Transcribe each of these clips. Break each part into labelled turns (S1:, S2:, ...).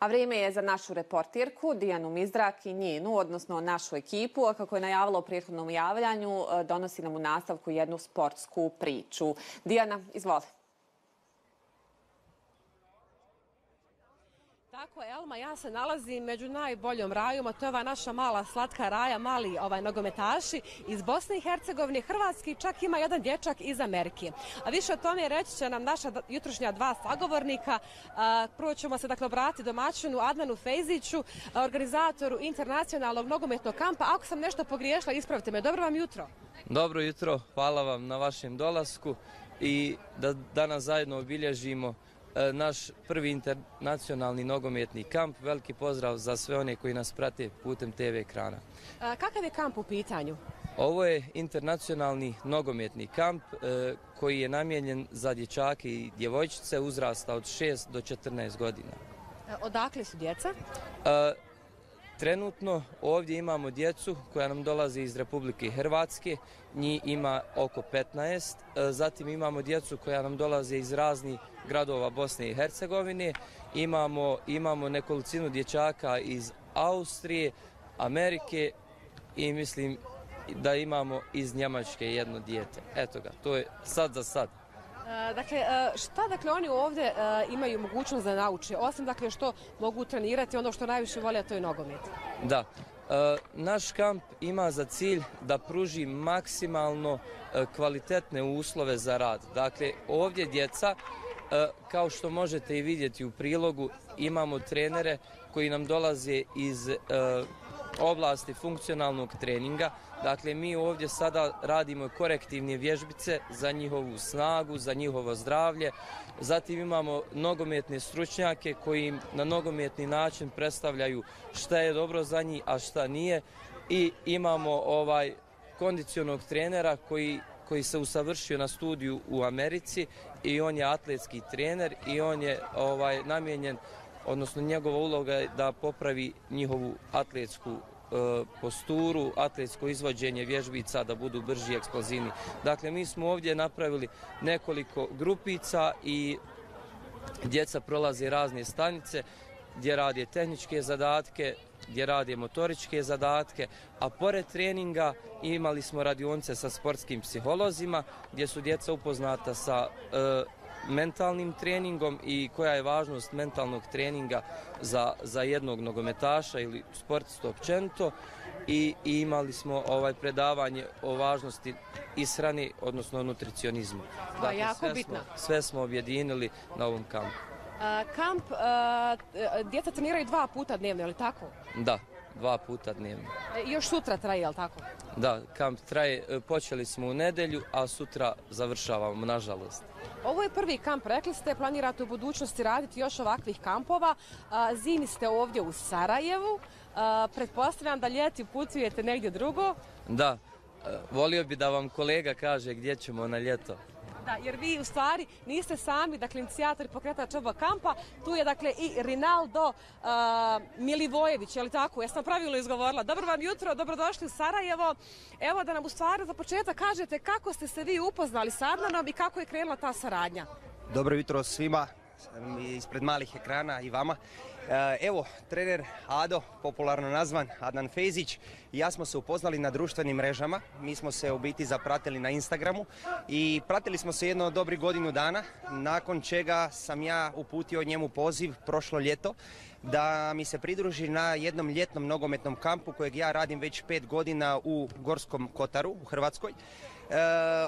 S1: A vrijeme je za našu reportirku Dijanu Mizdrak i njenu, odnosno našu ekipu, a kako je najavila u prethodnom javljanju, donosi nam u nastavku jednu sportsku priču. Dijana, izvoli.
S2: Tako je, Elma, ja se nalazim među najboljom rajom, to je ova naša mala slatka raja, mali nogometaši iz Bosne i Hercegovine, Hrvatski, čak ima jedan dječak iz Amerike. A više o tome reći će nam naša jutrošnja dva sagovornika. Prvo ćemo se obratiti domaćinu Adnanu Fejziću, organizatoru internacionalnog nogometnog kampa. Ako sam nešto pogriješila, ispravite me. Dobro vam jutro.
S3: Dobro jutro, hvala vam na vašem dolasku i da danas zajedno obilježimo naš prvi internacionalni nogometni kamp. Veliki pozdrav za sve one koji nas prate putem TV ekrana.
S2: Kakav je kamp u pitanju?
S3: Ovo je internacionalni nogometni kamp koji je namijenjen za dječake i djevojčice uzrasta od 6 do 14 godina.
S2: Odakle su djeca?
S3: Trenutno ovdje imamo djecu koja nam dolazi iz Republike Hrvatske, njih ima oko 15, zatim imamo djecu koja nam dolaze iz raznih gradova Bosne i Hercegovine, imamo nekolicinu dječaka iz Austrije, Amerike i mislim da imamo iz Njemačke jedno dijete. Eto ga, to je sad za sad.
S2: Šta oni ovdje imaju mogućnost da nauče, osim što mogu trenirati ono što najviše vole, a to je nogomet?
S3: Da, naš kamp ima za cilj da pruži maksimalno kvalitetne uslove za rad. Dakle, ovdje djeca, kao što možete i vidjeti u prilogu, imamo trenere koji nam dolaze iz oblasti funkcionalnog treninga. Dakle, mi ovdje sada radimo korektivne vježbice za njihovu snagu, za njihovo zdravlje. Zatim imamo nogometne stručnjake koji im na nogometni način predstavljaju šta je dobro za njih, a šta nije. I imamo kondicionog trenera koji se usavršio na studiju u Americi i on je atletski trener i on je namijenjen, odnosno njegova uloga je da popravi njihovu atletsku posturu, atletsko izvođenje vježbica, da budu brži i eksplozivni. Dakle, mi smo ovdje napravili nekoliko grupica i djeca prolaze razne stanice gdje rade tehničke zadatke, gdje rade motoričke zadatke, a pored treninga imali smo radionice sa sportskim psiholozima gdje su djeca upoznata sa mentalnim treningom i koja je važnost mentalnog treninga za jednog nogometaša ili sportistu općenito i imali smo predavanje o važnosti ishrane, odnosno nutricionizmu.
S2: Dakle, jako bitno.
S3: Sve smo objedinili na ovom kampu.
S2: Kamp, djeca treniraju 2 puta dnevno, je li tako?
S3: Da, 2 puta dnevno.
S2: I još sutra traje, je li tako?
S3: Da, kamp traje, počeli smo u nedjelju, a sutra završavamo, nažalost.
S2: Ovo je prvi kamp, rekli ste, planirate u budućnosti raditi još ovakvih kampova. Zimi ste ovdje u Sarajevu, pretpostavljam da ljeti putujete negdje drugo.
S3: Da, volio bi da vam kolega kaže gdje ćemo na ljeto.
S2: Da, jer vi u stvari niste sami, inicijator i pokretač ovog kampa, tu je i Rinaldo Milivojević, je li tako? Ja sam pravilno izgovorila. Dobro vam jutro, dobrodošli u Sarajevo. Evo da nam u stvari za početak kažete kako ste se vi upoznali s Adnanom i kako je krenula ta saradnja.
S4: Dobro jutro svima ispred malih ekrana i vama. Evo, trener Ado, popularno nazvan Adnan Fejzić, i ja smo se upoznali na društvenim mrežama. Mi smo se u biti zapratili na Instagramu i pratili smo se jedno dobrih godinu dana, nakon čega sam ja uputio njemu poziv prošlo ljeto da mi se pridruži na jednom ljetnom nogometnom kampu kojeg ja radim već 5 godina u Gorskom Kotaru u Hrvatskoj.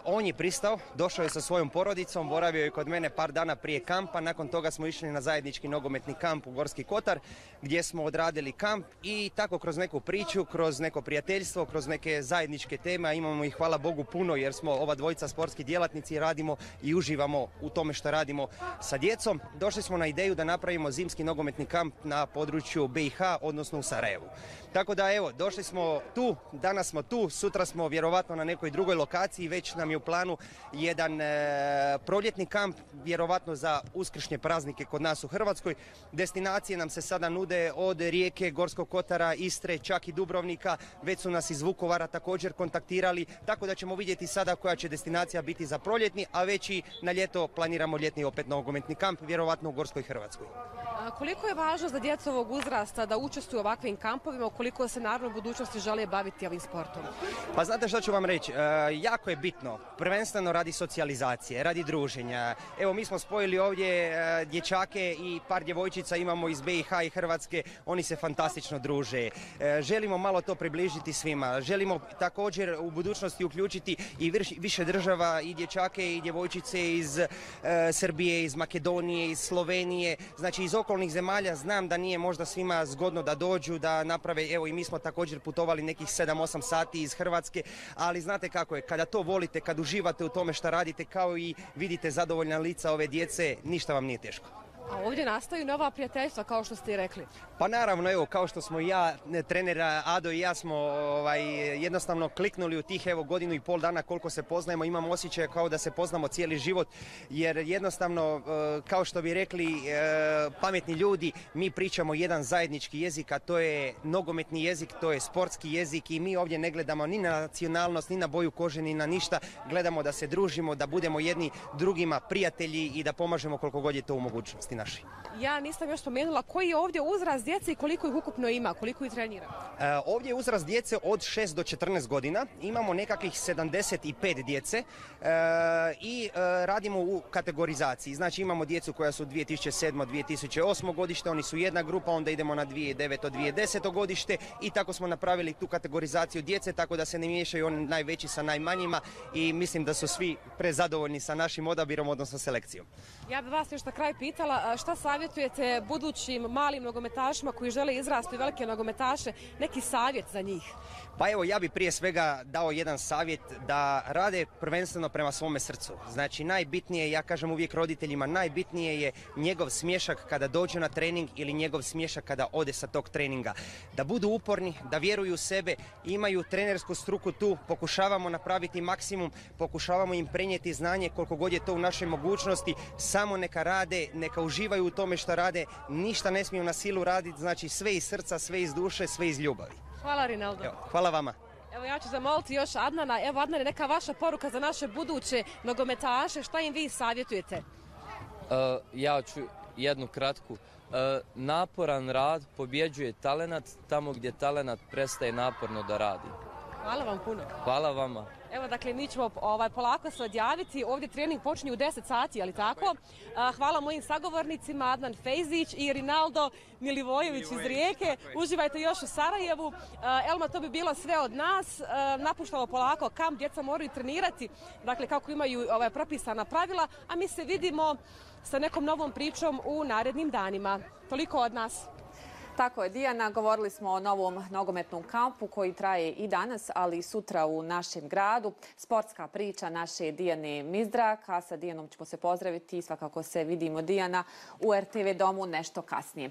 S4: On je pristao, došao je sa svojom porodicom, boravio je kod mene par dana prije kampa, nakon toga smo išli na zajednički nogometni kamp u Gorski Kotar gdje smo odradili kamp i tako kroz neku priču, kroz neko prijateljstvo, kroz neke zajedničke teme, a imamo ih hvala Bogu puno jer smo ova dvojica sportski djelatnici, radimo i uživamo u tome što radimo sa djecom. Došli smo na ideju da napravimo zimski nogometni kamp na području BiH, odnosno u Sarajevu. Tako da evo, došli smo tu, danas smo tu, sutra smo vjerovatno na nekoj drugoj lokaciji realizaciji, već nam je u planu jedan proljetni kamp, vjerovatno za uskršnje praznike kod nas u Hrvatskoj. Destinacije nam se sada nude od Rijeke, Gorskog kotara, Istre, čak i Dubrovnika. Već su nas iz Vukovara također kontaktirali, tako da ćemo vidjeti sada koja će destinacija biti za proljetni, a već i na ljeto planiramo ljetni opet nogometni kamp, vjerovatno u Gorskoj Hrvatskoj.
S2: Koliko je važno za djecu ovog uzrasta da učestvuju u ovakvim kampovima, ukoliko se naravno u budućnosti žele baviti ovim sportom?
S4: Pa znate što ću vam reći, jako je bitno, prvenstveno radi socijalizacije, radi druženja. Evo, mi smo spojili ovdje dječake i par djevojčica imamo iz BiH i Hrvatske, oni se fantastično druže. Želimo malo to približiti svima, želimo također u budućnosti uključiti i više država, i dječake i djevojčice iz Srbije, iz Makedonije, iz Slovenije, znači iz okolnih zemalja. Znam da nije možda svima zgodno da dođu, da naprave, evo i mi smo također putovali nekih 7-8 sati iz Hrvatske, ali znate kako je, kada to volite, kad uživate u tome što radite, kao i vidite zadovoljna lica ove djece, ništa vam nije teško.
S2: A ovdje nastaju nova prijateljstva, kao što ste i rekli.
S4: Pa naravno, evo, kao što smo ja, trener Ado i ja smo jednostavno kliknuli u tih godinu i pol dana koliko se poznajemo, imamo osjećaj kao da se poznamo cijeli život, jer jednostavno, kao što bi rekli pametni ljudi, mi pričamo jedan zajednički jezik, a to je nogometni jezik, to je sportski jezik i mi ovdje ne gledamo ni na nacionalnost, ni na boju kože, ni na ništa, gledamo da se družimo, da budemo jedni drugima prijatelji i da pomažemo koliko god je to u mogućnosti naši.
S2: Ja nisam još spomenula koji je ovdje uzrast djece i koliko ih ukupno ima, koliko ih trenira?
S4: Ovdje je uzrast djece od 6 do 14 godina, imamo nekakvih 75 djece i radimo u kategorizaciji. Znači imamo djecu koja su 2007. 2008. godište, oni su jedna grupa, onda idemo na 2009. 2010. godište i tako smo napravili tu kategorizaciju djece, tako da se ne miješaju oni najveći sa najmanjima i mislim da su svi prezadovoljni sa našim odabirom, odnosno selekcijom.
S2: Ja bih vas još na kraju pitala šta savjetujete budućim malim nogometašima koji žele izrasti u velike nogometaše, neki savjet za njih?
S4: Pa evo, ja bih prije svega dao jedan savjet da rade prvenstveno prema svome srcu. Znači najbitnije, ja kažem uvijek roditeljima, najbitnije je njegov smješak kada dođe na trening ili njegov smješak kada ode sa tog treninga. Da budu uporni, da vjeruju u sebe, imaju trenersku struku tu, pokušavamo napraviti maksimum, pokušavamo im prenijeti znanje koliko god je to u našoj mogućnosti, samo neka rade, neka uživaju u tome što rade, ništa ne smiju na silu raditi, znači sve iz srca, sve iz duše, sve iz ljubavi.
S2: Hvala Rinaldo.
S4: Evo, hvala vama.
S2: Evo ja ću zamoliti još Adnana. Evo Adnane, neka vaša poruka za naše buduće nogometaše, šta im vi savjetujete?
S3: Ja ću jednu kratku. Naporan rad pobjeđuje talenat, tamo gdje talenat prestaje naporno da radi.
S2: Hvala vam puno.
S3: Hvala vama.
S2: Evo, dakle, mi ćemo polako se odjaviti. Ovdje trening počinje u 10 sati, ali tako? Hvala mojim sagovornicima Adnan Fejzić i Rinaldo Milivojević iz Rijeke. Uživajte još u Sarajevu. Elma, to bi bilo sve od nas. Napuštamo polako kamp, djeca moraju trenirati, dakle, kako imaju propisana pravila, a mi se vidimo sa nekom novom pričom u narednim danima. Toliko od nas.
S1: Tako je, Dijana, govorili smo o novom nogometnom kampu koji traje i danas, ali i sutra u našem gradu. Sportska priča naše Dijane Mizdrak, a sa Dijanom ćemo se pozdraviti i svakako se vidimo, Dijana, u RTV domu nešto kasnije.